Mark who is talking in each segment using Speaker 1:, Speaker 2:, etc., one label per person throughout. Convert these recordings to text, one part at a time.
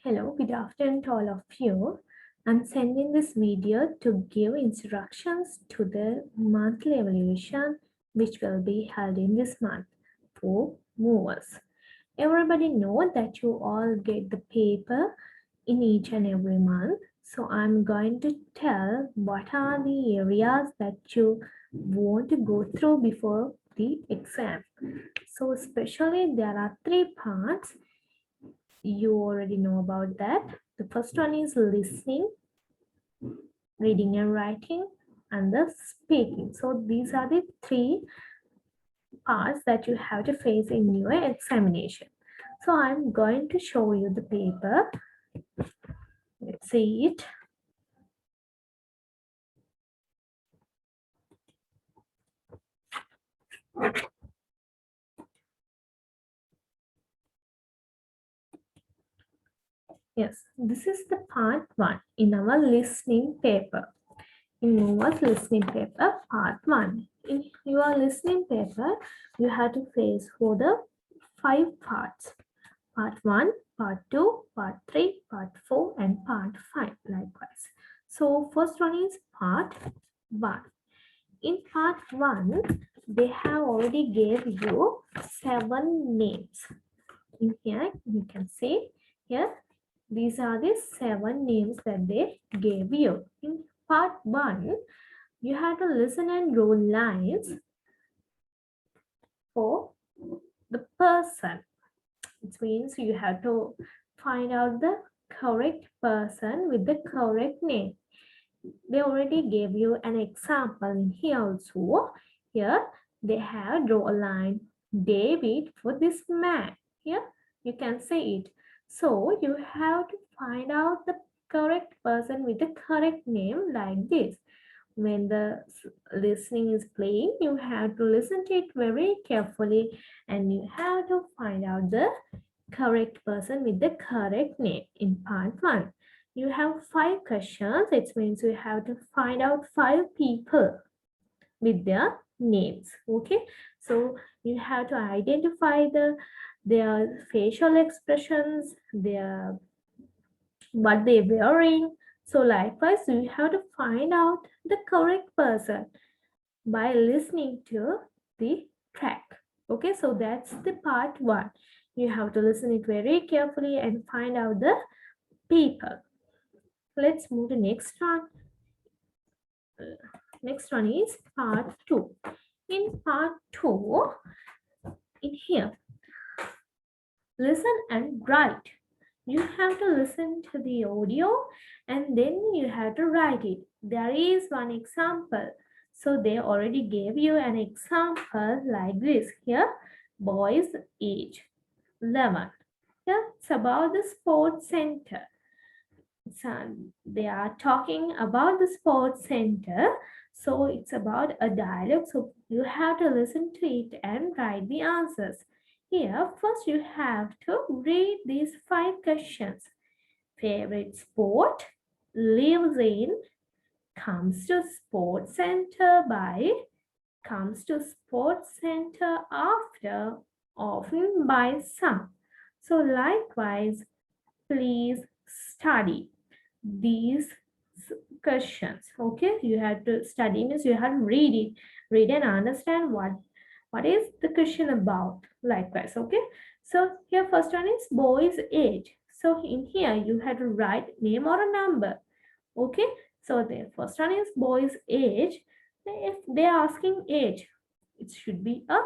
Speaker 1: Hello, good afternoon to all of you. I'm sending this video to give instructions to the monthly evaluation which will be held in this month for movers. Everybody know that you all get the paper in each and every month. So I'm going to tell what are the areas that you want to go through before the exam. So especially there are three parts. You already know about that. The first one is listening, reading and writing, and the speaking. So these are the three parts that you have to face in your examination. So I'm going to show you the paper. Let's see it. Yes, this is the part 1 in our listening paper. In Nova's listening paper, part 1. In your listening paper, you have to face for the 5 parts. Part 1, part 2, part 3, part 4, and part 5 likewise. So first one is part 1. In part 1, they have already gave you 7 names. In here, you can see here, these are the 7 names that they gave you. In part 1, you have to listen and draw lines for the person. It means you have to find out the correct person with the correct name. They already gave you an example in here also. Here they have draw a line David for this man. Here you can see it. So you have to find out the correct person with the correct name like this. When the listening is playing, you have to listen to it very carefully and you have to find out the correct person with the correct name. In part 1, you have 5 questions. It means you have to find out 5 people with their names. Okay, so you have to identify their facial expressions, their what they're wearing. So likewise, you have to find out the correct person by listening to the track. Okay, so that's the part 1. You have to listen it very carefully and find out the people. Let's move to next one. Next one is part 2. In part 2, in here, listen and write. You have to listen to the audio and then you have to write it. There is one example. So they already gave you an example like this. Here, boy's age 11. Here, it's about the sports center. So they are talking about the sports center. So it's about a dialogue. So you have to listen to it and write the answers. Here, first you have to read these 5 questions. Favorite sport, lives in, comes to sports center by, comes to sports center after, often by some. So likewise, please study these questions. Okay, you have to study means you have to read and understand what is the question about. Likewise, okay. So here first one is boy's age. So in here you have to write name or a number. Okay, so the first one is boy's age. If they are asking age, it should be a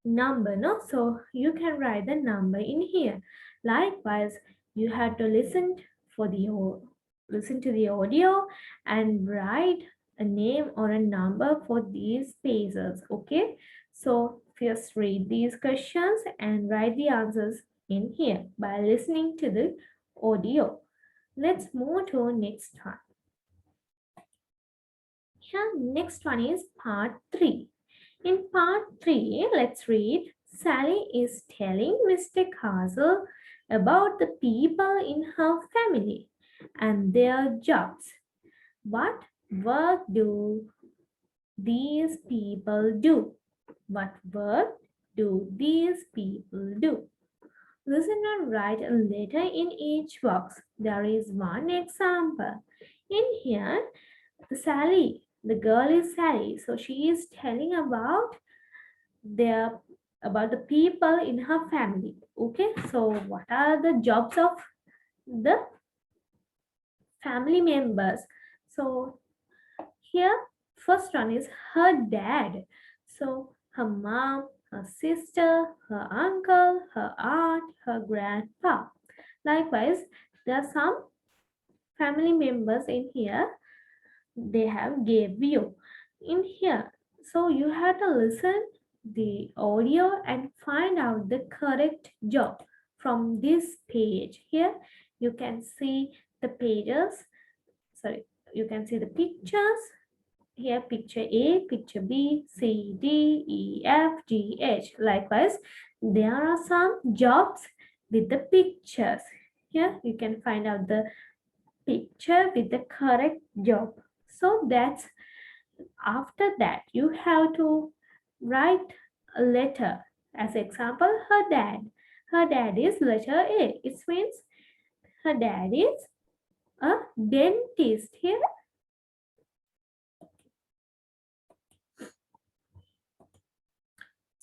Speaker 1: number, no? So you can write the number in here. Likewise, you have to listen to the audio and write a name or a number for these spaces. Okay, so first read these questions and write the answers in here by listening to the audio. Let's move to next one. Here next one is part 3. In part 3, let's read. Sally is telling Mr. Castle about the people in her family and their jobs. What work do these people do? What work do these people do? Listen and write a letter in each box. There is one example. In here, Sally, the girl is Sally. So she is telling their about the people in her family. Okay, so what are the jobs of the family members? So here, first one is her dad. So her mom, her sister, her uncle, her aunt, her grandpa. Likewise, there are some family members in here they have gave you in here. So you have to listen the audio and find out the correct job from this page. Here you can see the pages, sorry, you can see the pictures. Here picture A, picture B, C, D, E, F, G, H. Likewise, there are some jobs with the pictures. Here you can find out the picture with the correct job. So that's after that you have to write a letter. As example, her dad. Her dad is letter A. It means her dad is a dentist. Here,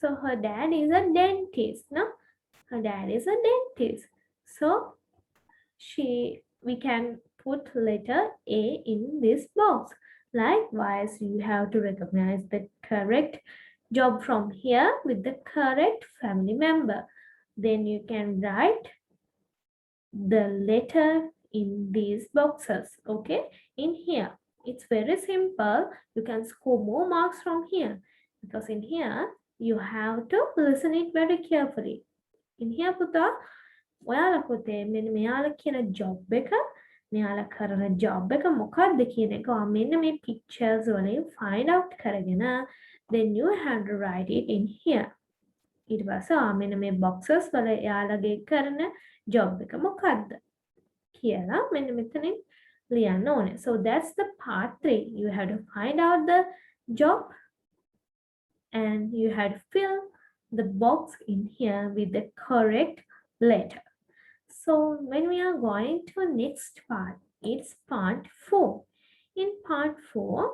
Speaker 1: so her dad is a dentist. No, her dad is a dentist. So we can put letter A in this box. Likewise, you have to recognize the correct job from here with the correct family member. Then you can write the letter in these boxes. Okay, in here it's very simple. You can score more marks from here because in here you have to listen it very carefully. In here පුතා ඔයාලා පුතේ මෙන්න මෙයාලා කියන job එක මෙයාලා කරන job එක මොකක්ද කියන එක මෙන්න මේ pictures වලින් find out කරගෙන then you have to write it in here. ඊට පස්සේ මෙන්න මේ boxes වල එයාලගේ කරන job එක මොකක්ද කියලා මෙන්න මෙතනින් ලියන්න ඕනේ. So that's the part 3. You have to find out the job and you have to fill the box in here with the correct letter. So when we are going to next part, it's part 4. In part 4,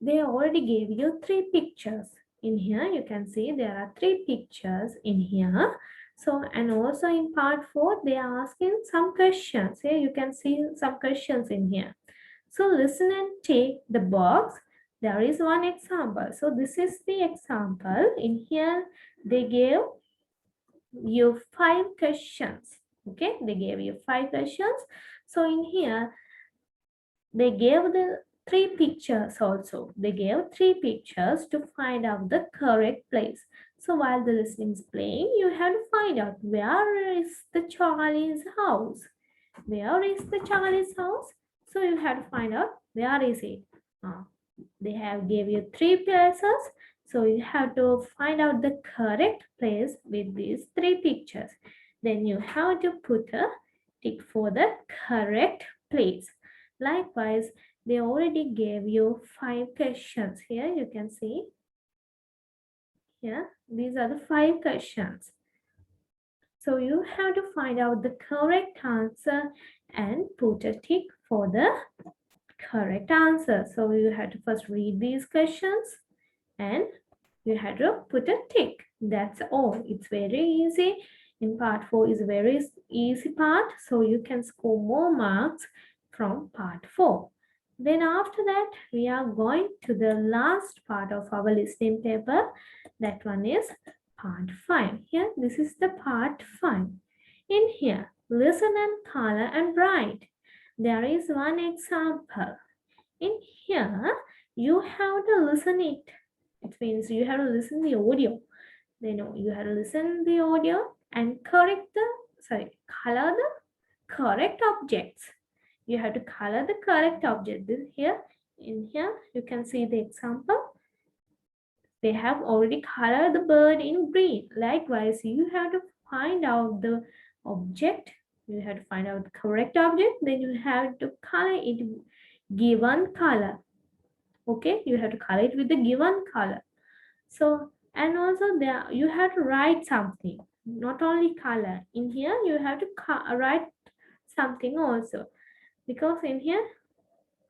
Speaker 1: they already gave you 3 pictures. In here, you can see there are 3 pictures in here. So, and also in part 4, they are asking some questions. Here you can see some questions in here. So listen and take the box. There is one example. So this is the example. In here, they gave you 5 questions. Okay, they gave you 5 questions. So in here, they gave the 3 pictures also. They gave 3 pictures to find out the correct place. So while the listening is playing, you have to find out where is the Charlie's house. Where is the Charlie's house? So you have to find out where is it. They have gave you 3 places. So you have to find out the correct place with these 3 pictures. Then you have to put a tick for the correct place. Likewise, they already gave you 5 questions. Here you can see. Here, these are the 5 questions. So you have to find out the correct answer and put a tick for the correct answer. So you have to first read these questions and you have to put a tick. That's all. It's very easy. In part 4 is a very easy part. So you can score more marks from part 4. Then after that, we are going to the last part of our listening paper. That one is part 5. Here, this is the part 5. In here, listen and color and write. There is one example. In here, you have to listen it. It means you have to listen the audio. Then you have to listen the audio and color the correct objects. You have to color the correct object. This here, in here, you can see the example. They have already colored the bird in green. Likewise, you have to find out the object. You have to find out the correct object. Then you have to color it given color. Okay, you have to color it with the given color. So And also there you have to write something, not only color. In here you have to write something also, because in here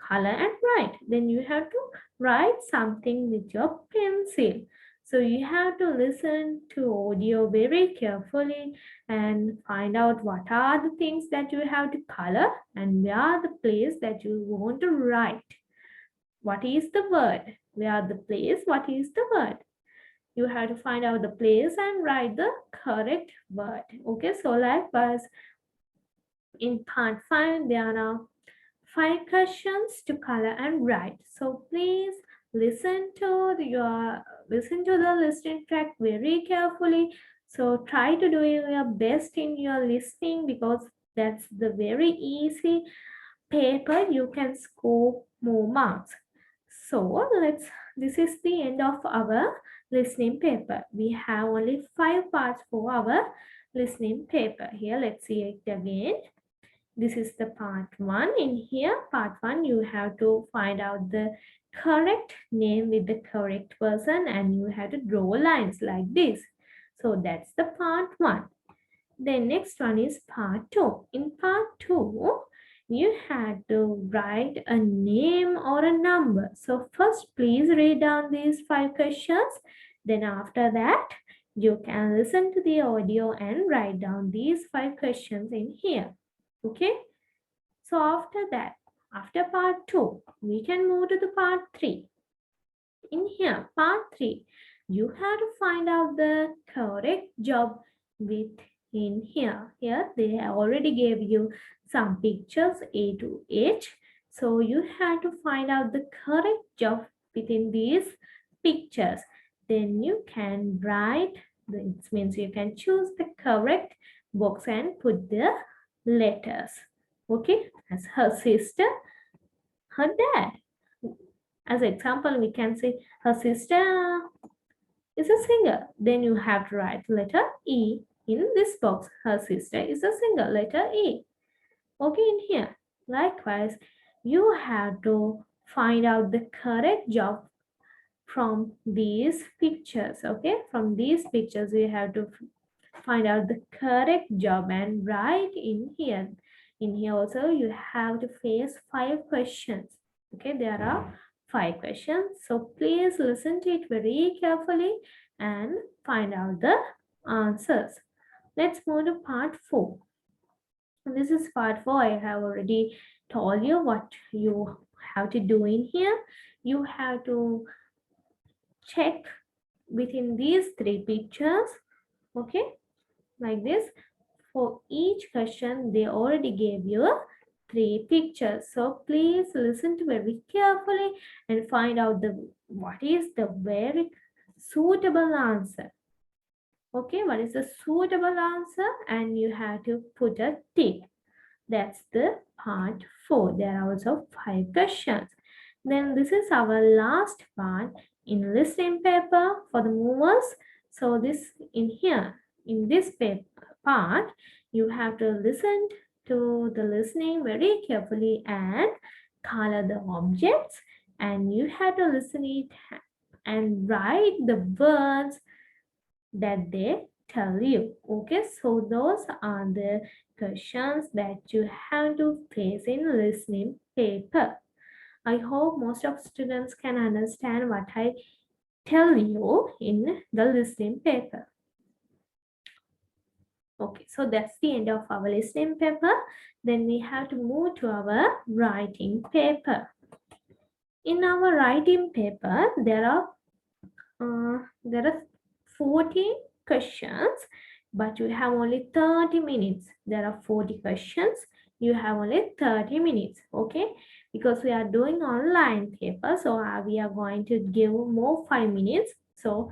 Speaker 1: color and write, then you have to write something with your pencil. So you have to listen to audio very carefully and find out what are the things that you have to color and where are the place that you want to write. What is the word? Where are the place? What is the word? You have to find out the place and write the correct word. Okay, so likewise in part 5 there are 5 questions to color and write. So please listen to the listening track very carefully. So try to do your best in your listening, because that's the very easy paper you can score more marks. So this is the end of our listening paper. We have only 5 parts for our listening paper. Here, let's see it again. This is the part 1. In here, part 1, you have to find out the correct name with the correct person, and you have to draw lines like this. So that's the part 1. Then next one is part 2. In part 2, you had to write a name or a number. So first, please read down these 5 questions. Then after that, you can listen to the audio and write down these 5 questions in here. Okay. So after that, after part 2, we can move to the part 3. In here, part 3, you have to find out the correct job within here. Here, they have already gave you some pictures A to H. So you have to find out the correct job within these pictures. Then you can write, this means you can choose the correct box and put the letters. Okay, as her sister, her dad. As example, we can say her sister is a singer. Then you have to write letter E in this box. Her sister is a singer, letter E. Okay, in here. Likewise, you have to find out the correct job from these pictures. Okay, from these pictures, you have to find out the correct job and write in here. In here also, you have to face 5 questions. Okay, there are 5 questions. So please listen to it very carefully and find out the answers. Let's move to part 4. This is part 4. I have already told you what you have to do in here. You have to check within these 3 pictures. Okay, like this. For each question, they already gave you 3 pictures. So please listen to very carefully and find out what is the very suitable answer. Okay, what is the suitable answer? And you have to put a tick. That's the part 4. There are also 5 questions. Then this is our last part in listening paper for the movers. So this in here, in this part, you have to listen to the listening very carefully and color the objects, and you have to listen it and write the words that they tell you. Okay, so those are the questions that you have to face in listening paper. I hope most of students can understand what I tell you in the listening paper. Okay, so that's the end of our listening paper. Then we have to move to our writing paper. In our writing paper, there are 40 questions, but you have only 30 minutes. There are 40 questions. You have only 30 minutes, okay? Because we are doing online paper, so we are going to give more 5 minutes. So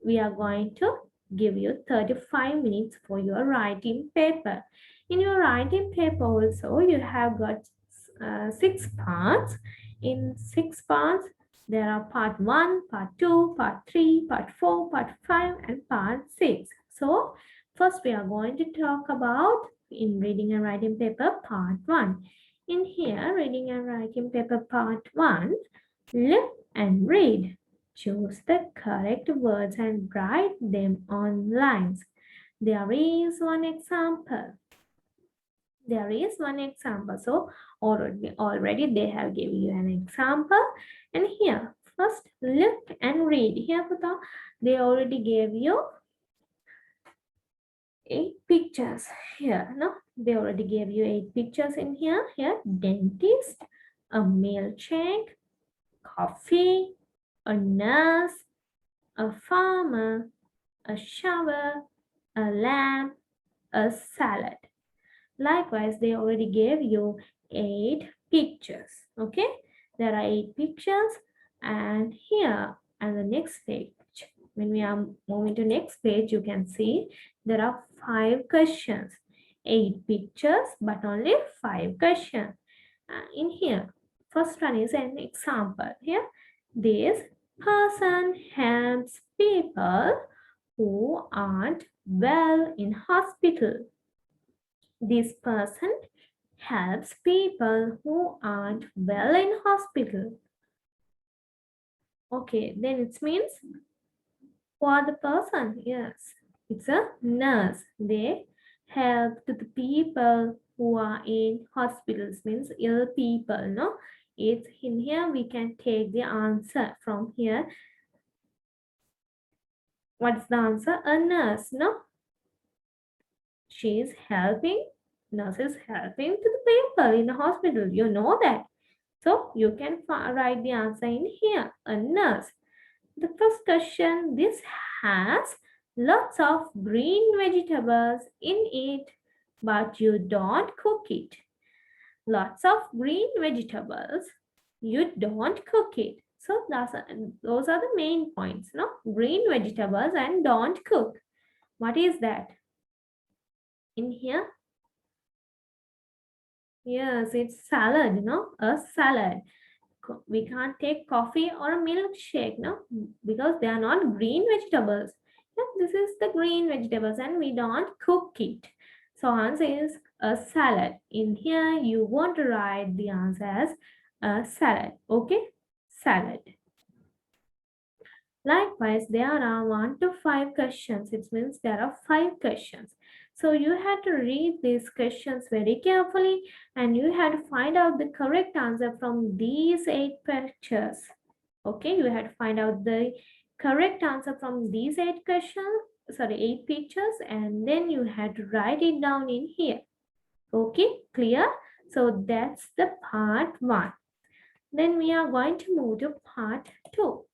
Speaker 1: we are going to give you 35 minutes for your writing paper. In your writing paper also, you have got 6 parts. In 6 parts, there are part 1, part 2, part 3, part 4, part 5, and part 6. So first we are going to talk about in reading and writing paper part 1. In here, reading and writing paper part 1, look and read. Choose the correct words and write them on lines. There is one example. There is one example. So already they have given you an example. And here, first look and read. Here, they already gave you 8 pictures here. No, they already gave you 8 pictures in here. Here, dentist, a milkshake, coffee, a nurse, a farmer, a shower, a lamp, a salad. Likewise, they already gave you 8 pictures. Okay, there are 8 pictures, and here and the next page, when we are moving to next page, you can see there are 5 questions. 8 pictures, but only 5 questions. In here, first one is an example. Here, this person helps people who aren't well in hospital. This person helps people who aren't well in hospital. Okay, then it means for the person, yes, it's a nurse. They help to the people who are in hospitals, means ill people, no? It's in here, we can take the answer from here. What's the answer? A nurse, no? She is helping, nurse is helping to the people in the hospital. You know that. So you can write the answer in here, a nurse. The first question, this has lots of green vegetables in it, but you don't cook it. Lots of green vegetables, you don't cook it. So those are the main points, no? Green vegetables and don't cook. What is that? In here? Yes, it's salad, no? A salad. We can't take coffee or a milkshake, no? Because they are not green vegetables. Yeah, this is the green vegetables and we don't cook it. So answer is a salad. In here, you want to write the answer as a salad. Okay? Salad. Likewise, there are 1 to 5 questions. It means there are 5 questions. So you had to read these questions very carefully and you had to find out the correct answer from these 8 pictures. Okay, you had to find out the correct answer from these 8 questions, 8 pictures, and then you had to write it down in here. Okay, clear? So that's the part 1. Then we are going to move to part 2.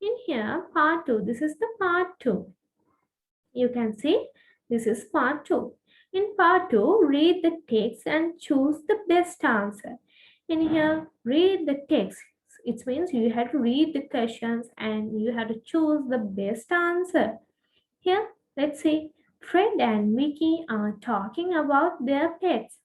Speaker 1: In here, part 2, this is the part 2. You can see this is part 2. In part 2, read the text and choose the best answer. In here, read the text. It means you have to read the questions and you have to choose the best answer. Here, let's see. Fred and Vicky are talking about their pets.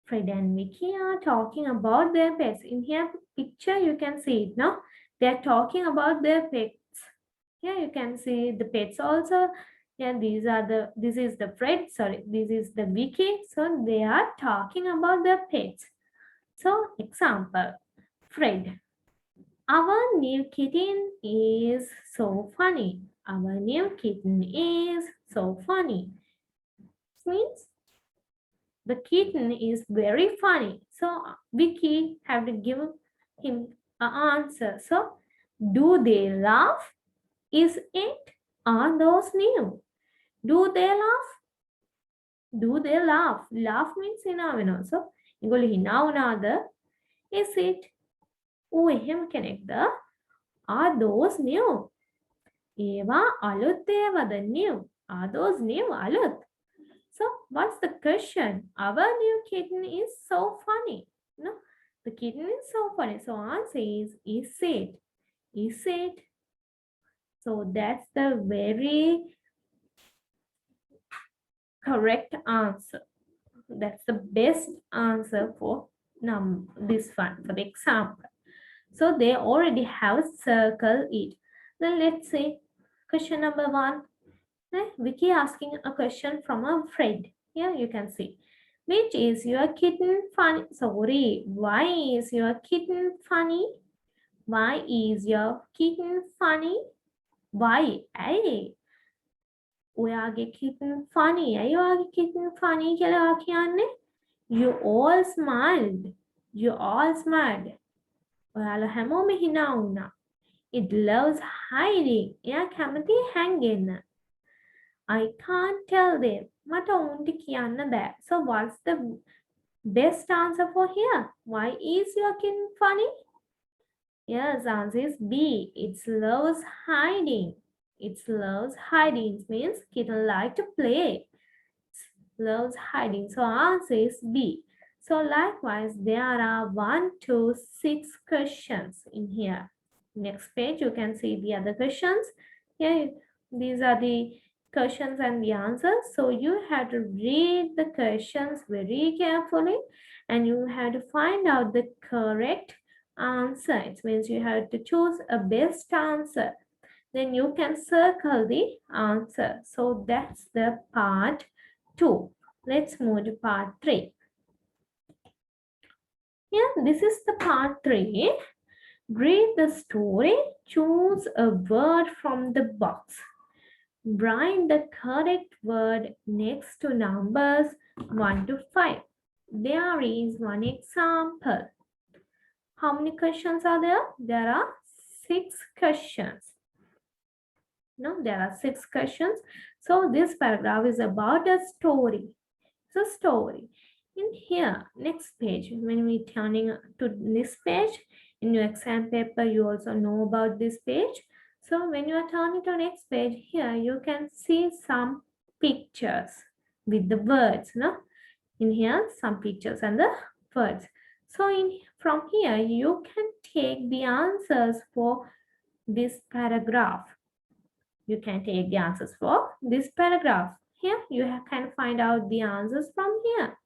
Speaker 1: Fred and Vicky are talking about their pets. In here, picture, you can see it now. They are talking about their pets. Here you can see the pets also. Yeah, this is the Fred, this is the Vicky. So they are talking about their pets. So example, Fred. Our new kitten is so funny. Our new kitten is so funny. This means the kitten is very funny. So Vicky have to give him an answer. So do they laugh? Is it? Are those new? Do they laugh? Do they laugh? Laugh means hina වෙනවා. So ඒගොල්ලෝ hina වුණාද? Is it? ඌ එහෙම කෙනෙක්ද? Are those new? ඒවා අලුත් ඒවාද new? Are those new? අලුත්. So what's the question? Our new kitten is so funny. No, the kitten is so funny. So answer is it? Is it? So that's the very correct answer. That's the best answer for this one, for the example. So they already have circled it. Then let's say question number 1. Vicky asking a question from a friend. Here you can see. Which is your kitten funny? Sorry, why is your kitten funny? Why is your kitten funny? Why? Hey, ඔයාගේ kitten funny. ඇයි ඔයාගේ kitten funny කියලා කියන්නේ? You all smiled. You all smiled. ඔයාලා හැමෝම hina වුණා. It loves hiding. එයා කැමති හැංගෙන්න. I can't tell them. මට උන්ට කියන්න බෑ. So what's the best answer for here? Why is your kitten funny? Yes, answer is B. It loves hiding. It loves hiding. It means kitten like to play. Loves hiding. So answer is B. So likewise, there are 1 to 6 questions in here. Next page, you can see the other questions. Here, these are the questions and the answers. So you have to read the questions very carefully and you have to find out the correct answer. It means you have to choose a best answer. Then you can circle the answer. So that's the part 2. Let's move to part 3. Yeah, this is the part 3. Read the story. Choose a word from the box. Write the correct word next to numbers 1 to 5. There is one example. How many questions are there? There are 6 questions. No, there are 6 questions. So this paragraph is about a story. It's a story. In here, next page, when we turning to this page, in your exam paper, you also know about this page. So when you are turning to next page, here you can see some pictures with the words. No? In here, some pictures and the words. So from here, you can take the answers for this paragraph. You can take the answers for this paragraph. Here, you can find out the answers from here.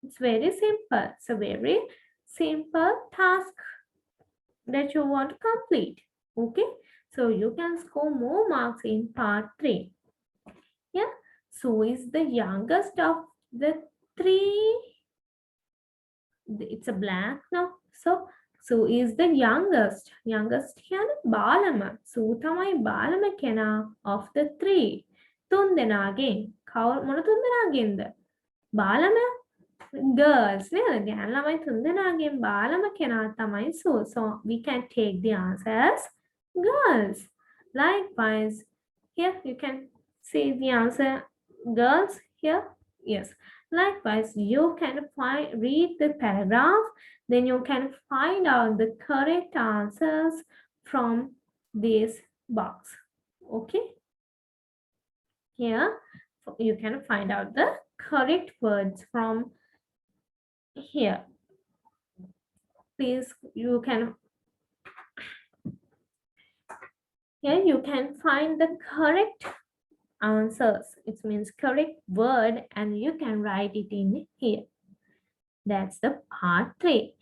Speaker 1: It's very simple. It's a very simple task that you want to complete. Okay, so you can score more marks in part 3. Yeah, so is the youngest of the 3. It's a blank now. So is the youngest කියන්නේ බාලම. සූ තමයි බාලම කෙනා of the 3. 3 දෙනාගෙන්. මොන 3 දෙනාගෙන්ද? බාලම girls නේද? ගැහැණු ළමයි 3 දෙනාගෙන් බාලම කෙනා තමයි සූ. So we can take the answer as girls. Likewise, here you can see the answer girls here. Yes. Likewise, you can read the paragraph, then you can find out the correct answers from this box. Okay. Here, you can find out the correct words from here. Please, you can find the correct answers. It means correct word and you can write it in here. That's the part 3.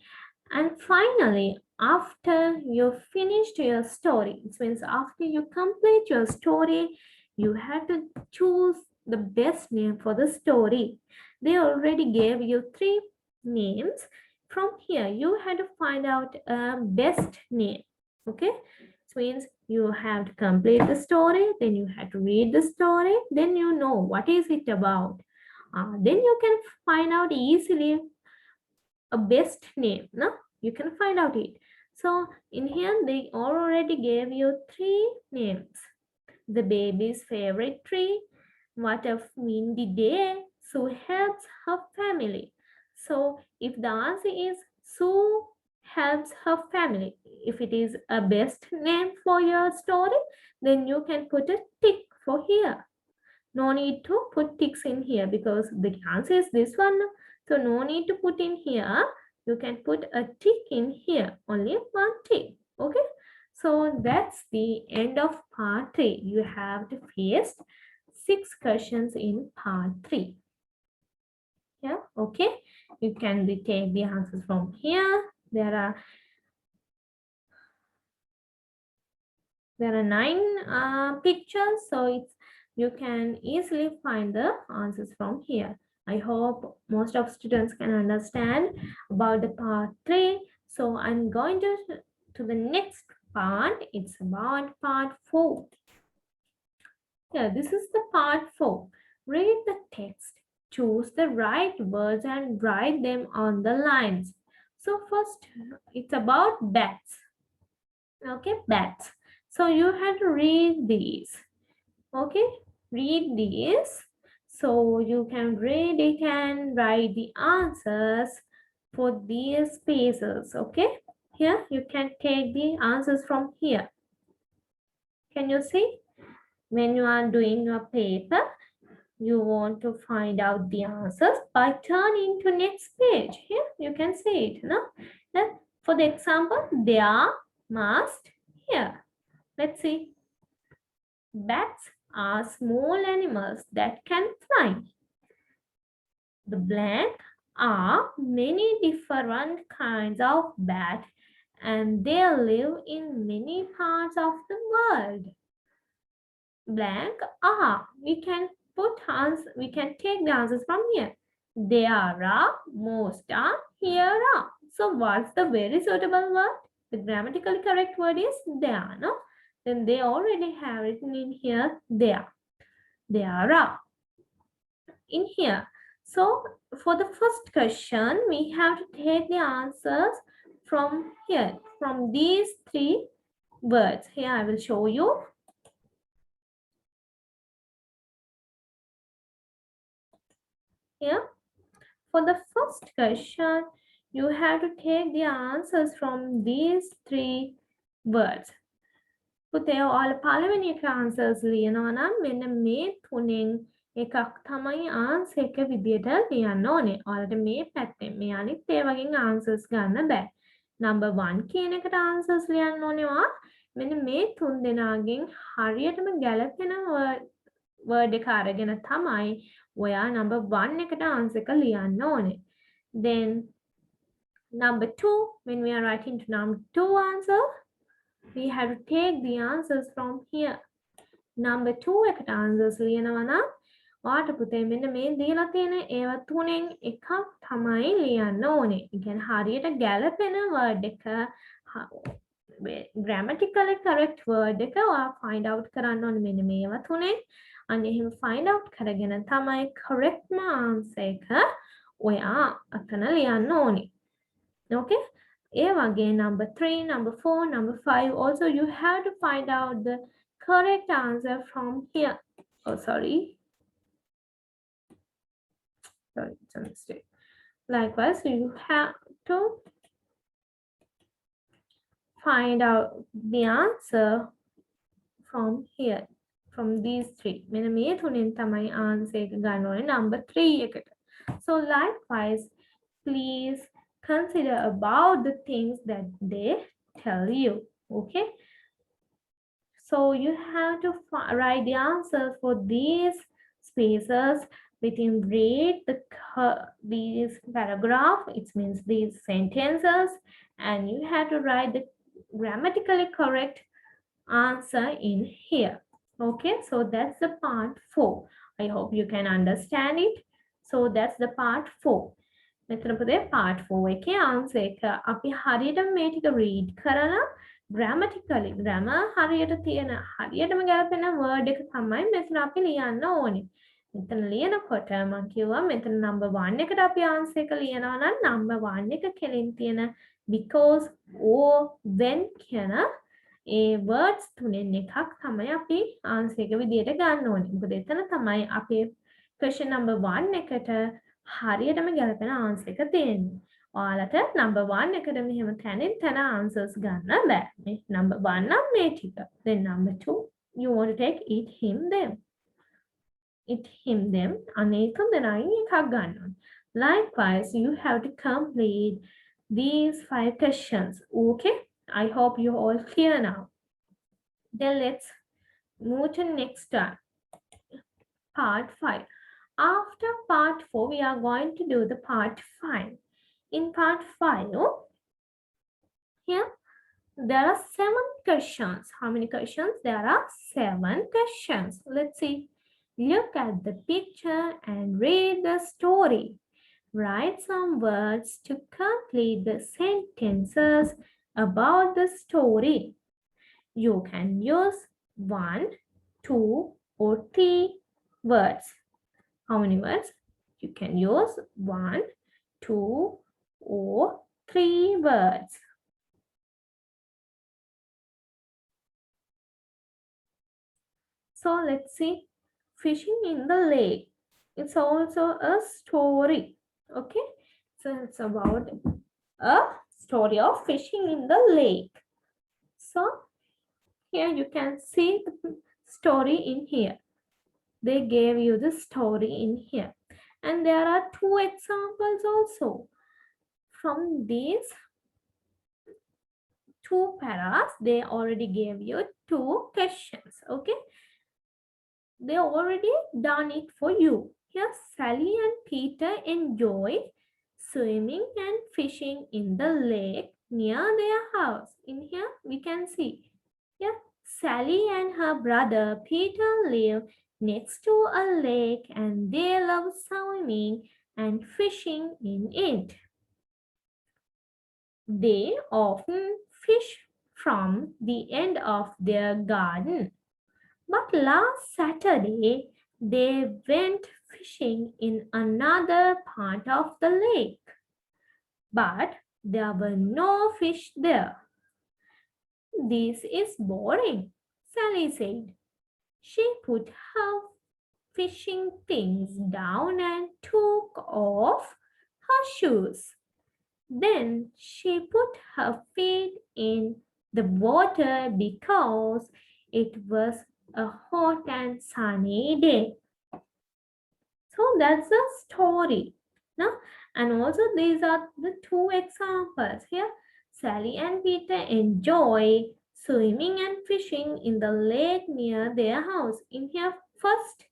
Speaker 1: And finally, after you finished your story, it means after you complete your story, you have to choose the best name for the story. They already gave you 3 names. From here, you have to find out a best name. Okay, it means you have to complete the story, then you have to read the story, then you know what is it about. Then you can find out easily a best name. No, you can find out it. So in here they already gave you 3 names. The baby's favorite tree, what a windy day, Sue helps her family. So if the answer is Sue helps her family, if it is a best name for your story, then you can put a tick for here. No need to put ticks in here because the answer is this one. So no need to put in here. You can put a tick in here. Only 1 tick. Okay. So that's the end of part 3. You have to face 6 questions in part 3. Yeah. Okay. You can take the answers from here. There are 9 pictures. So you can easily find the answers from here. I hope most of students can understand about the part 3. So I'm going to to the next part. It's about part 4. Yeah, this is the part 4. Read the text, choose the right words and write them on the lines. So first, it's about bats. Okay, bats. So you have to read these. Okay, read these. So you can read it and write the answers for these spaces. Okay, here you can take the answers from here. Can you see? When you are doing your paper, you want to find out the answers by turning to next page. Here you can see it. No? Then for the example, there must here. Let's see. Bats are small animals that can fly. The blank are many different kinds of bat and they live in many parts of the world. Blank are we can we can take the answers from here. There are, most are, here are. So what's the very suitable word? The grammatically correct word is there, no? Then they already have written in here there. There are in here. So for the first question, we have to take the answers from here, from these 3 words. Here I will show you. Here, for the first question, you have to take the answers from these 3 words. පුතේ ඔයාලා පළවෙනි එක answers ලියනවා නම් මෙන්න මේ තුනෙන් එකක් තමයි answer එක විදියට ලියන්න ඕනේ. ඔයාලට මේ පැත්තෙන් මේ අනිත් ඒවාගෙන් answers ගන්න බෑ. number 1 කියන එකට answers ලියන්න ඕනේ ඔයා. මෙන්න මේ තුන් දෙනාගෙන් හරියටම ගැලපෙන word එක අරගෙන තමයි ඔයා number 1 එකට answer එක ලියන්න ඕනේ. Then number 2, when we are writing to number 2 answer, we have to take the answers from here. Number 2 එකට answers ලියනවා නම් ඔයාට පුතේ මෙන්න මේ දීලා තියෙන ඒවා තුනෙන් එකක් තමයි ලියන්න ඕනේ. ඒ කියන්නේ හරියට ගැලපෙන word එක grammatically correct word එක ඔයා find out කරන්න ඕනේ මෙන්න මේවා තුනෙන්. අන්න එහෙම find out කරගෙන තමයි correct answer එක ඔයා අතන ලියන්න ඕනේ. Okay? Again, number 3, number 4, number 5. Also, you have to find out the correct answer from here. Oh, sorry. Sorry, it's a mistake. Likewise, you have to find out the answer from here, from these 3. මෙන්න මේ තුනෙන් තමයි answer එක ගන්න ඕනේ number 3 එකට. So, likewise, please consider about the things that they tell you. Okay, so you have to write the answers for these spaces within read these paragraph, it means these sentences, and you have to write the grammatically correct answer in here. Okay, so that's the part 4. I hope you can understand it. So that's the part 4. මෙතන පුතේ part 4 එකේ answer එක අපි හරියටම මේ ටික read කරලා grammatically grammar හරියට තියෙන හරියටම ගැලපෙන word එක තමයි මෙතන අපි ලියන්න ඕනේ. මෙතන ලියනකොට මම කිව්වා මෙතන number 1 එකට අපි answer එක ලියනවා නම් number 1 එක කෙලින් තියෙන because or when කියන ඒ words තුනෙන් එකක් තමයි අපි answer එක විදියට ගන්න ඕනේ. මොකද එතන තමයි අපේ question number 1 එකට හරියටම ගැලපෙන answer එක තියෙන්නේ. ඔයාලට number 1 එකට මෙහෙම තැනින් තැන answers ගන්න බෑ. මේ number 1 නම් මේ ටික. Then number 2 you want to take it, him, them. It, him, them. අනේ තුන් දෙනායින් එකක් ගන්න ඕනේ. Likewise, you have to complete these 5 questions. Okay? I hope you're all clear now. Then let's move to next one. Part 5. After part 4, we are going to do the part 5. In part 5, here, there are 7 questions. How many questions? There are 7 questions. Let's see. Look at the picture and read the story. Write some words to complete the sentences about the story. You can use one, two, or three words. How many words? You can use one, two, or three words. So let's see. Fishing in the lake. It's also a story. Okay. So it's about a story of fishing in the lake. So here you can see the story in here. They gave you the story in here. And there are two examples also. From these two paras, they already gave you two questions. Okay. They already done it for you. Here, Sally and Peter enjoy swimming and fishing in the lake near their house. In here, we can see. Here, Sally and her brother Peter live next to a lake and they love swimming and fishing in it. They often fish from the end of their garden. But last Saturday, they went fishing in another part of the lake. But there were no fish there. This is boring, Sally said. She put her fishing things down and took off her shoes. Then she put her feet in the water because it was a hot and sunny day. So that's the story. No? And also these are the two examples here. Sally and Peter enjoy swimming and fishing in the lake near their house. In here, first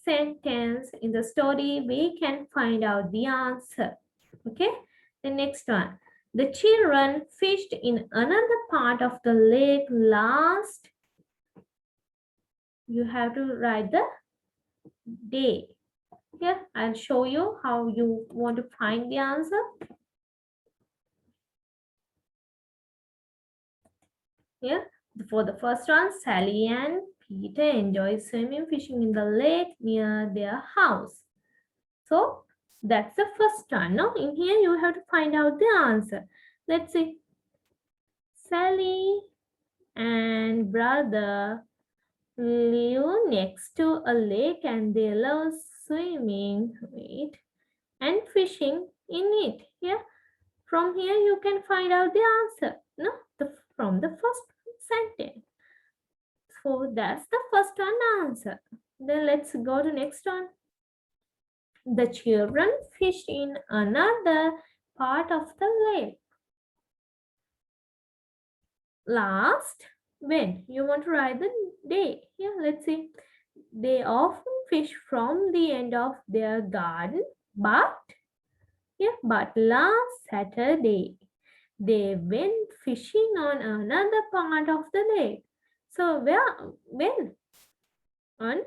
Speaker 1: sentence in the story, we can find out the answer. Okay, the next one. The children fished in another part of the lake last. You have to write the day. Here, I'll show you how you want to find the answer. Here, for the first one, Sally and Peter enjoy swimming, fishing in the lake near their house. So, that's the first one. Now, in here, you have to find out the answer. Let's see. Sally and brother live next to a lake and they love swimming and fishing in it. Here, from here you can find out the answer. No, from the first sentence. So that's the first one answer. Then let's go to next one. The children fished in another part of the lake. Last, when? You want to write the day. Here, let's see. They often fish from the end of their garden, but last Saturday, they went fishing on another part of the lake. So when? On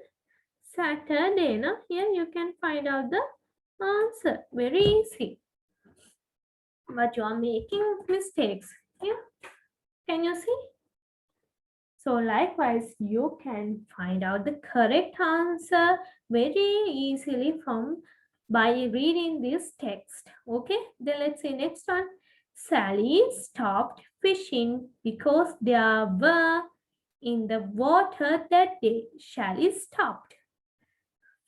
Speaker 1: Saturday, no? Here you can find out the answer. Very easy. But you are making mistakes. Here, can you see? So likewise, you can find out the correct answer very easily by reading this text. Okay, then let's see next one. Sally stopped fishing because there were in the water that day. Sally stopped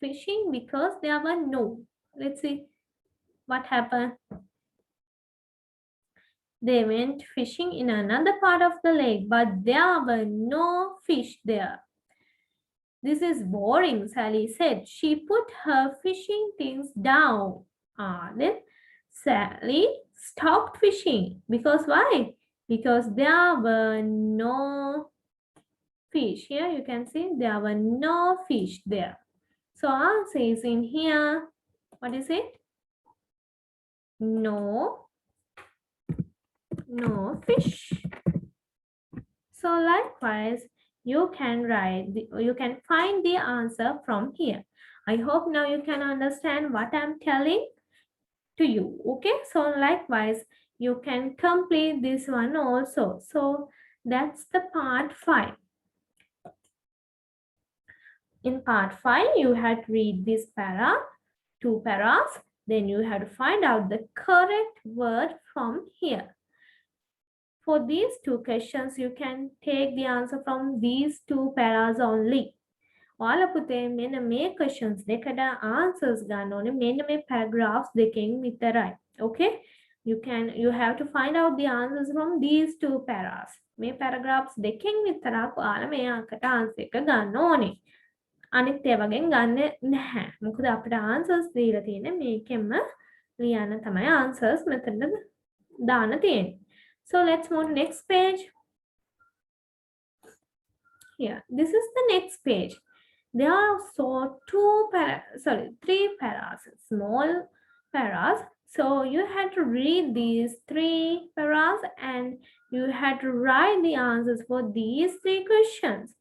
Speaker 1: fishing because there were no. Let's see what happened. They went fishing in another part of the lake, but there were no fish there. This is boring, Sally said. She put her fishing things down. Then Sally stopped fishing. Because why? Because there were no fish. Here you can see there were no fish there. So answer is in here. What is it? No fish. So likewise, you can find the answer from here. I hope now you can understand what I'm telling to you. Okay, so likewise, You can complete this one also. So that's the part 5. In part 5, you had to read this para, 2 paras. Then you have to find out the correct word from here. For these 2 questions, you can take the answer from these 2 paras only. ඔයාලා පුතේ මෙන්න මේ questions දෙකට answers ගන්න ඕනේ මෙන්න මේ paragraphs දෙකෙන් විතරයි. Okay? You have to find out the answers from these 2 paras. මේ paragraphs දෙකෙන් විතරක් ඔයාලා මේ අකට answer එක ගන්න ඕනේ. අනිත් ඒවා වගෙන් ගන්න නැහැ. මොකද අපිට answers දීලා තියෙන්නේ මේකෙන්ම ලියන්න තමයි answers මෙතන දාන්න තියෙන්නේ. So let's move to next page. Here, this is the next page. There are so 3 paras, small paras. So you had to read these 3 paras and you had to write the answers for these 3 questions.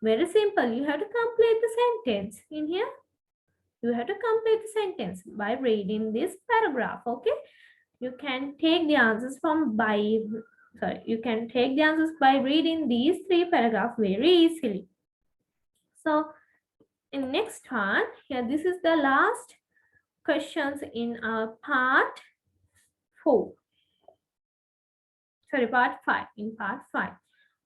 Speaker 1: Very simple. You have to complete the sentence in here. You have to complete the sentence by reading this paragraph. Okay. You can take the answers you can take the answers by reading these 3 paragraphs very easily. So in next one, here this is the last questions in part 4. Sorry, part 5. In part 5.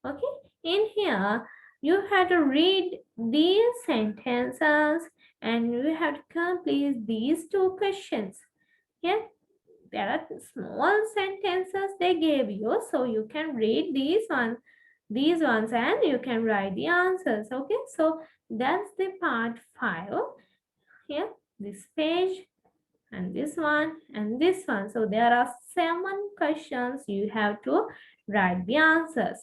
Speaker 1: Okay. In here, you have to read these sentences and you have to complete these 2 questions. Here, there are small sentences they gave you, so you can read these ones and you can write the answers. Okay, so that's the part 5. Here, this page and this one and this one. So there are 7 questions you have to write the answers.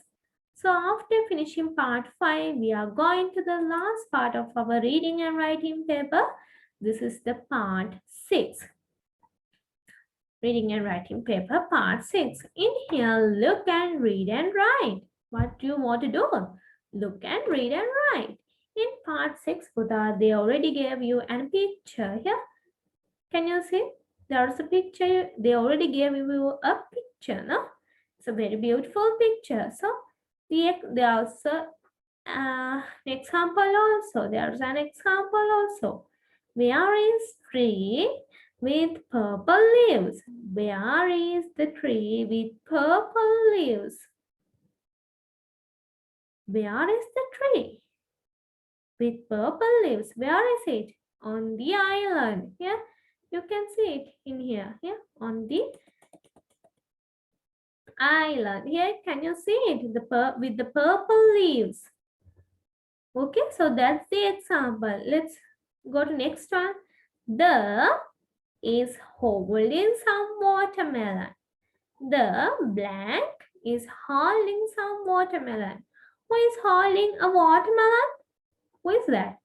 Speaker 1: So after finishing part 5, we are going to the last part of our reading and writing paper. This is the part 6. Reading and writing paper part 6. In here, look and read and write. What do you want to do? Look and read and write. In part 6, Buddha, they already gave you a picture here. Can you see? There's a picture. They already gave you a picture, no? It's a very beautiful picture. So there's an example also. There's an example also. Where is tree with purple leaves? Where is the tree with purple leaves? Where is the tree with purple leaves? Where is it? On the island. Here, you can see it in here. Here, on the island. Here, can you see it? With the purple leaves. Okay, so that's the example. Let's go to next one. The is holding some watermelon. The blank is holding some watermelon. Who is holding a watermelon? Who is that?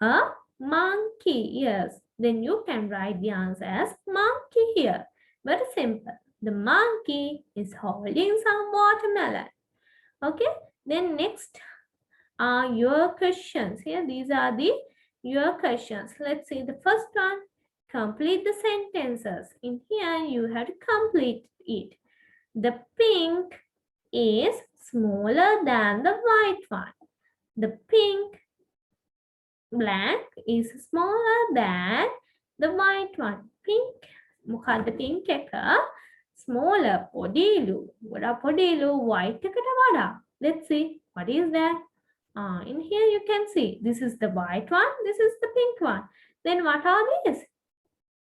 Speaker 1: A monkey. Yes. Then you can write the answer as monkey here. Very simple. The monkey is holding some watermelon. Okay. Then next are your questions. Here, these are your questions. Let's see the first one. Complete the sentences. In here, you have to complete it. The pink is smaller than the white one. The pink blank is smaller than the white one. Pink, මොකද්ද pink එක? Smaller, පොඩිලු. වඩා පොඩිලු white එකට වඩා. Let's see, what is that? In here you can see, this is the white one, this is the pink one. Then what are these?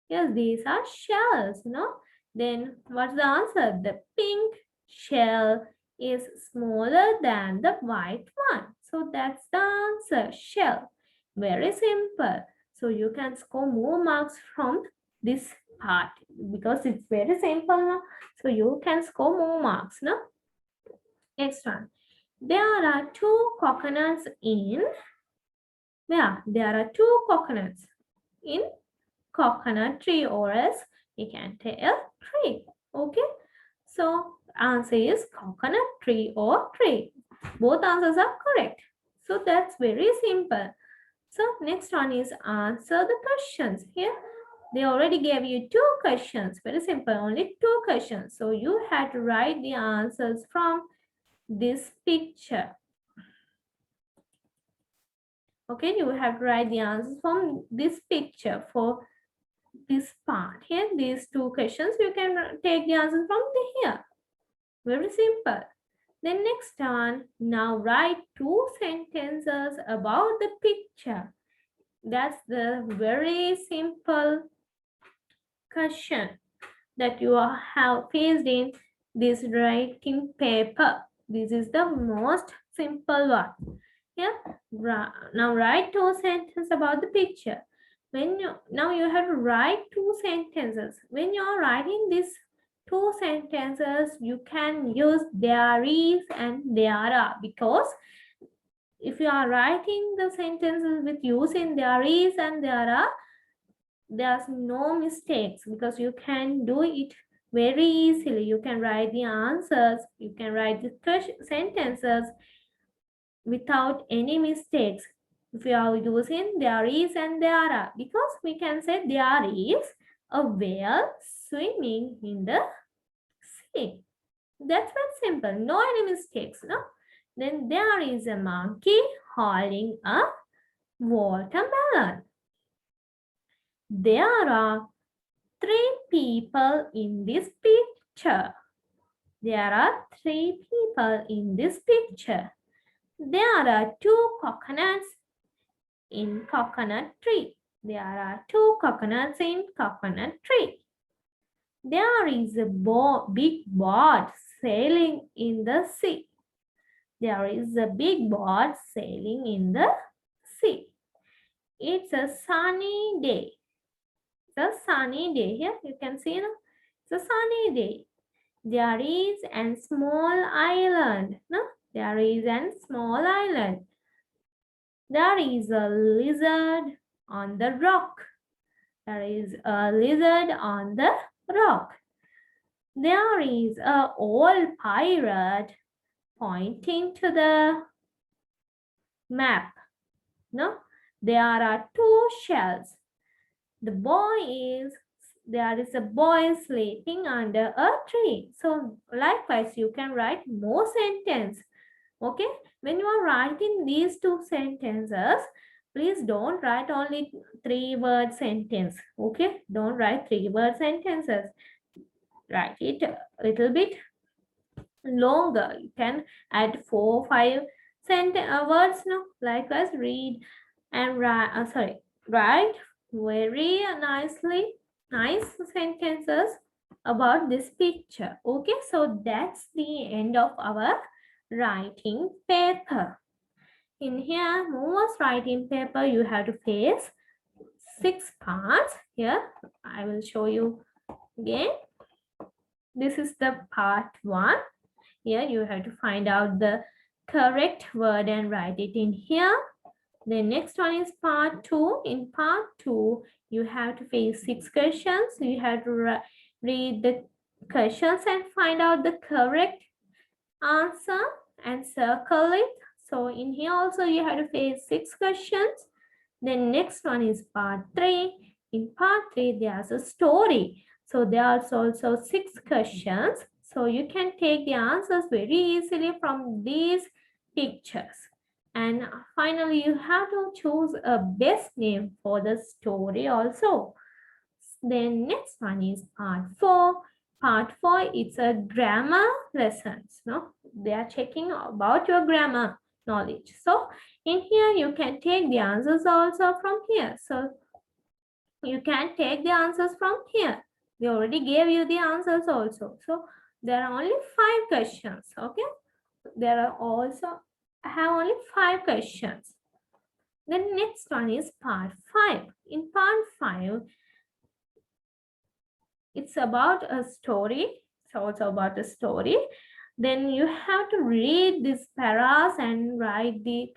Speaker 1: Yes, these are shells, no? Then what's the answer? The pink shell is smaller than the white one. So that's the answer, shell. Very simple. So you can score more marks from this part because it's very simple, no? So you can score more marks, no? Next one. There are 2 coconuts in where? There are 2 coconuts in coconut tree, or else you can tell tree. Okay, so answer is coconut tree or tree. Both answers are correct. So that's very simple. So next one is answer the questions. Here, They already gave you two questions. Very simple, only two questions. So you had to write the answers from this picture. Okay, you have to write the answers from this picture for this part. Here, these two questions, you can take the answers from here. Very simple. Then next one, now write two sentences about the picture. That's the very simple question that you have faced in this writing paper. This is the most simple one. Yeah. Now write two sentences about the picture. Now you have to write two sentences. When you are writing these two sentences, you can use there is and there are, because if you are writing the sentences with using there is and there are, there's no mistakes, because you can do it very easily. You can write the answers, you can write the sentences without any mistakes if you are using there is and there are, because we can say there is a whale swimming in the sea. That's very simple, no any mistakes, no? Then there is a monkey holding a watermelon. There are three people in this picture. There are three people in this picture. There are two coconuts in coconut tree. There are two coconuts in coconut tree. There is a big boat sailing in the sea. There is a big boat sailing in the sea. It's a sunny day. It's a sunny day. Here you can see now. It's a sunny day. There is a small island. No? There is a small island. There is a lizard on the rock. There is a lizard on the rock. There is an old pirate pointing to the map. No? There are two shells. There is a boy sleeping under a tree. So likewise, you can write more sentences. Okay, when you are writing these two sentences, please don't write only 3-word sentence. Okay, don't write 3-word sentences. Write it a little bit longer. You can add 4-5 words now. Likewise, read and write. Write very nicely, nice sentences about this picture. Okay, so that's the end of our writing paper. In here, most writing paper, you have to face 6 parts. Here, I will show you again. This is the part 1. Here, you have to find out the correct word and write it in here. The next one is part 2. In part 2, you have to face 6 questions. You have to read the questions and find out the correct answer and circle it. So in here also you have to face 6 questions. The next one is part 3. In part 3, there's a story. So there's also 6 questions. So you can take the answers very easily from these pictures. And finally, you have to choose a best name for the story also. Then next one is part 4. Part 4, it's a grammar lessons. No, they are checking about your grammar knowledge. So in here, you can take the answers also from here. So you can take the answers from here. They already gave you the answers also. So there are only 5 questions. Okay, there are also have only 5 questions. The next one is part 5. In part 5, it's about a story. It's also about a story. Then you have to read these paras and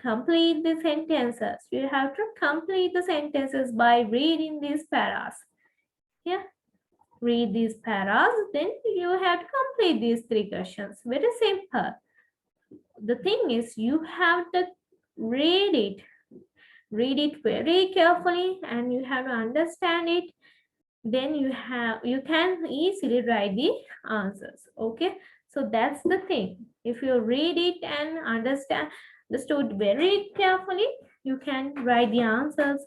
Speaker 1: complete the sentences. You have to complete the sentences by reading these paras. Yeah, read these paras. Then you have to complete these 3 questions. Very simple. The thing is, you have to read it very carefully, and you have to understand it then you can easily write the answers. Okay, so that's the thing. If you read it and understood very carefully, you can write the answers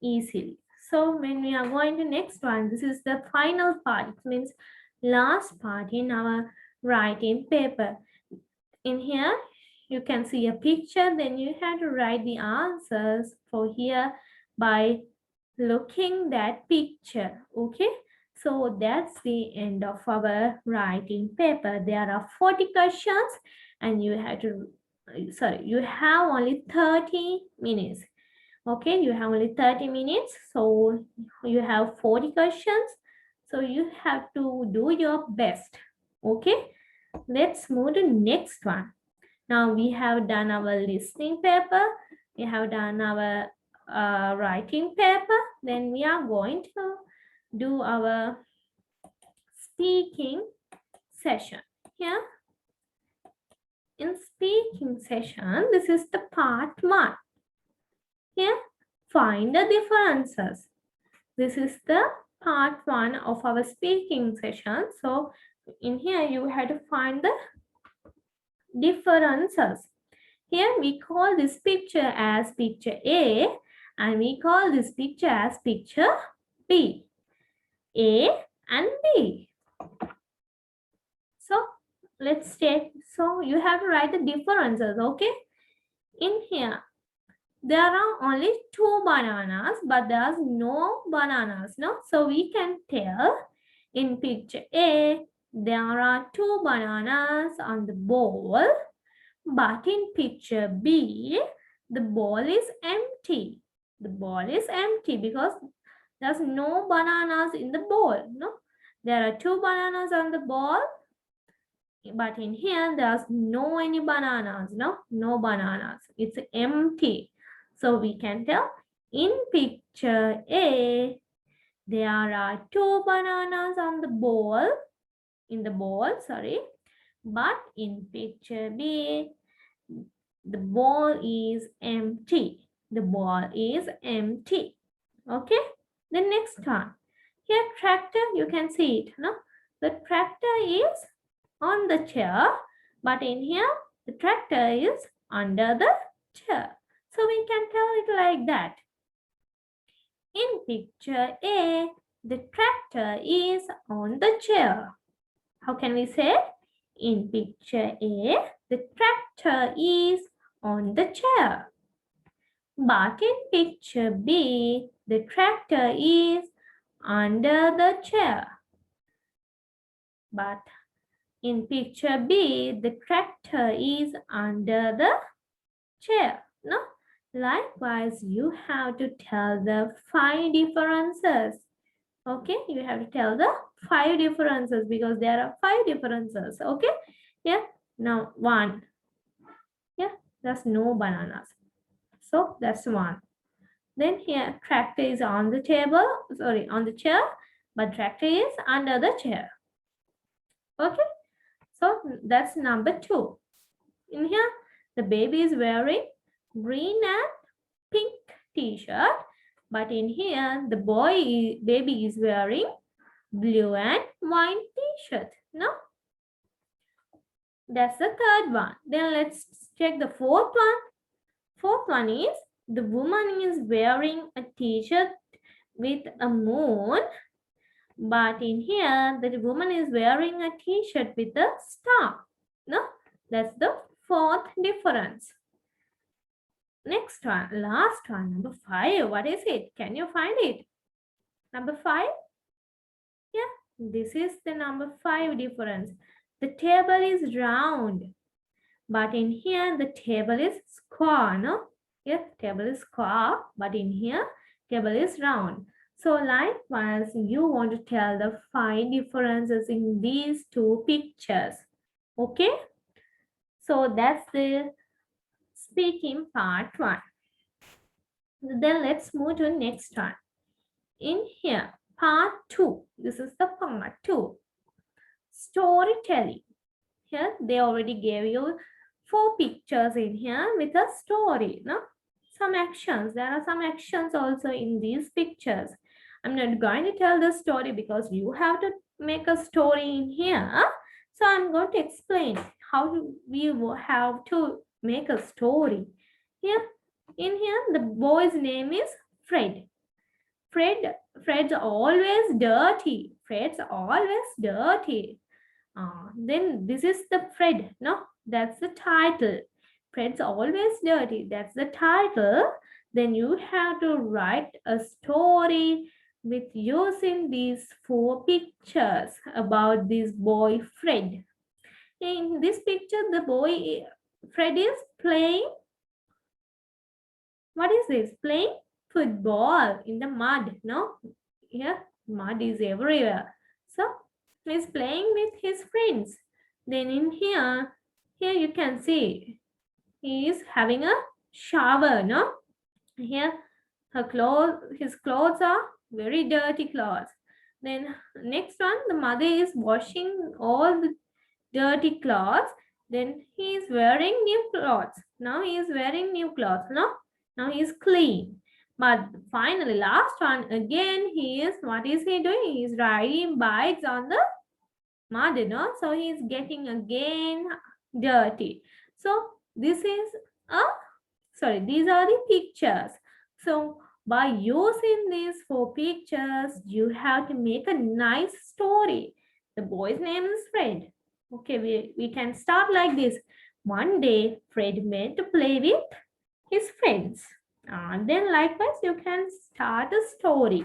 Speaker 1: easily. So when we are going to next one, this is the final part. It means last part in our writing paper. In here, you can see a picture, then you have to write the answers for here by looking that picture. Okay, so that's the end of our writing paper. There are 40 questions and you have to, sorry, you have only 30 minutes. Okay, you have only 30 minutes, so you have 40 questions, so you have to do your best. Okay, let's move to next one. Now we have done our listening paper, we have done our writing paper, then we are going to do our speaking session. Here in speaking session, this is the part 1. Here, find the differences. This is the part 1 of our speaking session. So in here you have to find the differences. Here we call this picture as picture A and we call this picture as picture B. A and B. So let's take, so you have to write the differences, okay? In here, there are only 2 bananas, but there's no bananas, no? So we can tell in picture A, there are 2 bananas on the bowl, but in picture B, the bowl is empty. The bowl is empty because there's no bananas in the bowl, no? There are 2 bananas on the bowl, but in here there's no any bananas, no bananas. It's empty. So we can tell in picture A, there are 2 bananas on the bowl, sorry. But in picture B, the bowl is empty. The bowl is empty. Okay. The next one. Here tractor, you can see it. No? The tractor is on the chair, but in here the tractor is under the chair. So we can tell it like that. In picture A, the tractor is on the chair. How can we say? In picture A, the tractor is on the chair. But in picture B, the tractor is under the chair. But in picture B, the tractor is under the chair. No? Likewise, you have to tell the 5 differences. Okay, you have to tell the 5 differences because there are 5 differences. Okay, yeah. Now 1. Yeah, there's no bananas. So that's 1. Then here tractor is on the table, sorry, on the chair, but tractor is under the chair. Okay, so that's number 2. In here, the baby is wearing green and pink t-shirt, but in here, the baby is wearing blue and white t-shirt. No? That's the 3rd one. Then let's check the 4th one. 4th one is the woman is wearing a t-shirt with a moon, but in here, the woman is wearing a t-shirt with a star. No? That's the 4th difference. Next one, last one, number 5. What is it? Can you find it? Number 5? Yeah, this is the number 5 difference. The table is round, but in here the table is square, no? Yeah, table is square, but in here table is round. So likewise, you want to tell the 5 differences in these 2 pictures. Okay? So that's the speaking part 1. Then let's move to next one. In here, part 2. This is the part 2. Storytelling. Here, they already gave you 4 pictures in here with a story. No? Some actions. There are some actions also in these pictures. I'm not going to tell the story because you have to make a story in here. So I'm going to explain how we have to make a story. Here, in here, the boy's name is Fred. Fred, Fred's always dirty. Fred's always dirty. Then this is the Fred. No, that's the title. Fred's always dirty. That's the title. Then you have to write a story with using these 4 pictures about this boy Fred. In this picture, the boy Fred is playing. What is this? Playing football in the mud. No, here mud is everywhere. So he's playing with his friends. Then in here you can see he is having a shower. No, here his clothes are very dirty clothes. Then next one, the mother is washing all the dirty clothes. Then he is wearing new clothes. Now he is wearing new clothes. No, now he is clean. But finally, last one again, what is he doing? He is riding bikes on the mud, so he is getting again dirty. So this is these are the pictures. So by using these 4 pictures, you have to make a nice story. The boy's name is Fred. Okay, we can start like this. One day, Fred went to play with his friends. And then likewise, you can start a story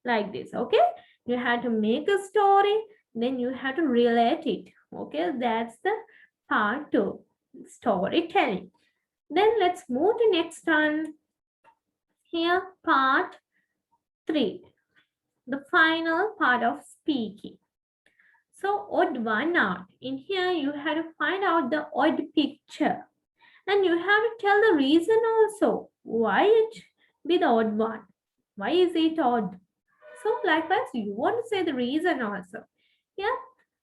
Speaker 1: like this. Okay, you have to make a story, then you have to relate it. Okay, that's the part 2, storytelling. Then let's move to next one. Here, part 3, the final part of speaking. So, odd one out. In here, you have to find out the odd picture. And you have to tell the reason also. Why it be the odd one? Why is it odd? So, likewise, you want to say the reason also. Yeah,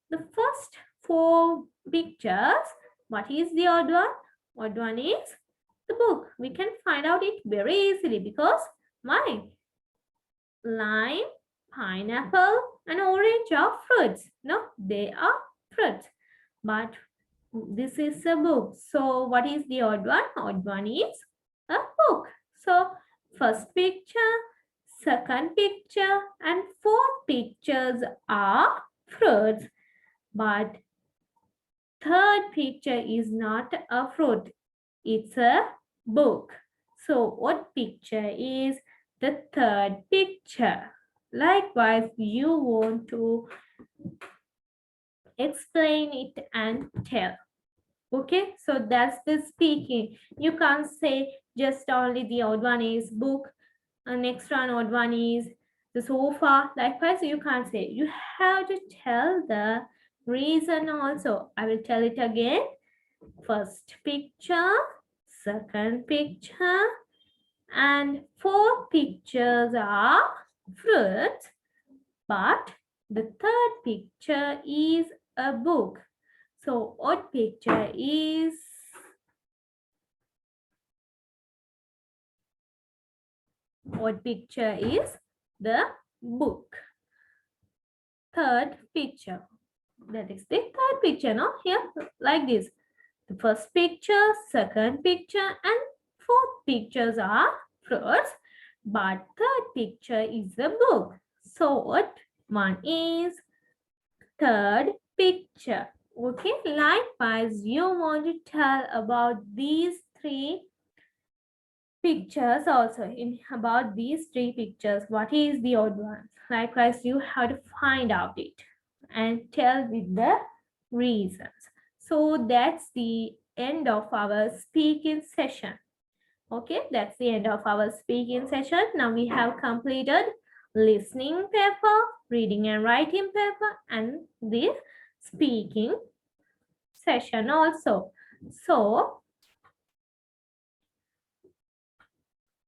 Speaker 1: the first 4 pictures. What is the odd one? Odd one is the book. We can find out it very easily because why? Lime, pineapple, and orange are fruits. No, they are fruits. But this is a book. So what is the odd one? Odd one is a book. So first picture, second picture, and 4th pictures are fruits. But third picture is not a fruit. It's a book. So what picture is the third picture? Likewise, you want to explain it and tell. Okay, so that's the speaking. You can't say just only the odd one is book, and next one odd one is the sofa. Likewise, you can't say. You have to tell the reason also. I will tell it again. First picture, second picture, and 4th pictures are fruits, but the third picture is a book. So odd picture is the book. Third picture. That is the third picture, no? Here, like this. The first picture, second picture, and 4th pictures are fruits, but third picture is a book. So what one is third picture. Okay, likewise, you want to tell about these 3 pictures also. In about these 3 pictures, what is the odd one? Likewise, you have to find out it and tell with the reasons. So that's the end of our speaking session. Okay, that's the end of our speaking session. Now we have completed listening paper, reading and writing paper, and the speaking session also. So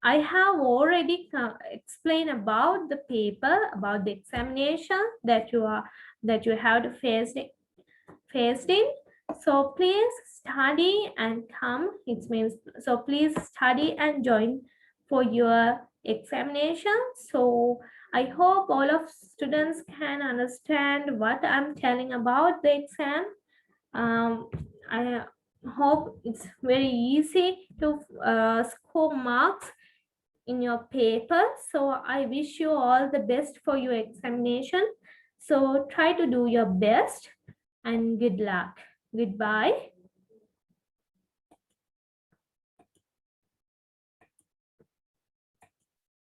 Speaker 1: I have already explained about the paper, about the examination that you have to face in. So please study and come. It means so please study and join for your examination. So I hope all of students can understand what I'm telling about the exam. I hope it's very easy to score marks in your paper. So I wish you all the best for your examination. So try to do your best and good luck. Goodbye.